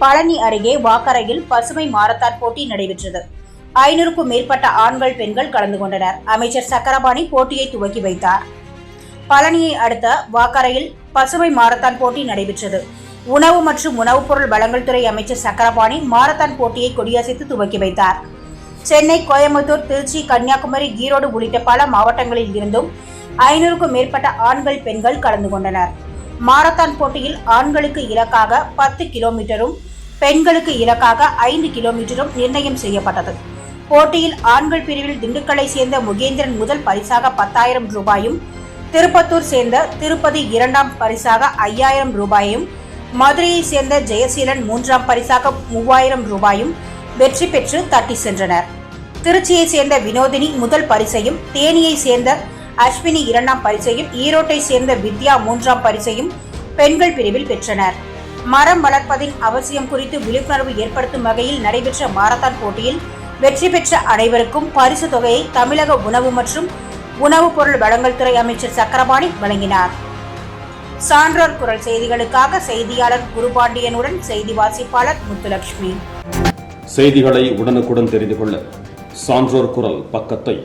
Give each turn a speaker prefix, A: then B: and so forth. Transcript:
A: பழனி அருகே வாக்கரையில் பசுமை மாரத்தான் போட்டி நடைபெற்றது. 500க்கும் மேற்பட்ட ஆண்கள் பெண்கள் கலந்து கொண்டனர். அமைச்சர் சக்கரபாணி போட்டியை துவக்கி வைத்தார். பழனியை அடுத்த வாக்கரையில் பசுமை மாரத்தான் போட்டி நடைபெற்றது. உணவு மற்றும் உணவுப் பொருள் வழங்கல் துறை அமைச்சர் சக்கரபாணி மாரத்தான் போட்டியை கொடியசைத்து துவக்கி வைத்தார். சென்னை, கோயம்புத்தூர், திருச்சி, கன்னியாகுமரி, ஈரோடு உள்ளிட்ட பல மாவட்டங்களில் இருந்தும் 500க்கும் மேற்பட்ட ஆண்கள் பெண்கள் கலந்து கொண்டனர். மாரத்தான் போட்டியில் ஆண்களுக்கு இலக்காக 10 கிலோமீட்டரும் பெண்களுக்கு இலக்காக 5 கிலோமீட்டரும் நிர்ணயம் செய்யப்பட்டது. போட்டியில் ஆண்கள் பிரிவில் திண்டுக்கல்லை சேர்ந்த முகேந்திரன் முதல் பரிசாக 10,000 ரூபாயும், திருப்பத்தூர் சேர்ந்த திருப்பதி 2ஆம் பரிசாக 5,000 ரூபாயும், மதுரையை சேர்ந்த ஜெயசீலன் 3ஆம் பரிசாக 3,000 ரூபாயும் வெற்றி பெற்று தட்டி சென்றனர். திருச்சியை சேர்ந்த வினோதினி முதல் பரிசையும், தேனியை சேர்ந்த அஸ்வினி 2ஆம் பரிசையும், ஈரோட்டை சேர்ந்த வித்யா 3ஆம் பரிசையும் பெண்கள் பிரிவில் பெற்றனர். மரம் வளர்ப்பதின் அவசியம் குறித்து விழிப்புணர்வு ஏற்படுத்தும் வகையில் நடைபெற்ற மாரத்தான் போட்டியில் வெற்றி பெற்ற அனைவருக்கும் பரிசு தொகையை தமிழக உணவு மற்றும் உணவுப் பொருள் வழங்கல் துறை அமைச்சர் சக்கரபாணி வழங்கினார். சான்றோர் குரல் செய்திகளுக்காக செய்தியாளர் குருபாண்டியனுடன் செய்தி வாசிப்பாளர் முத்துலட்சுமி.
B: செய்திகளை உடனுக்குடன் தெரிந்து கொள்ள சான்றோர் குரல் பக்கத்தை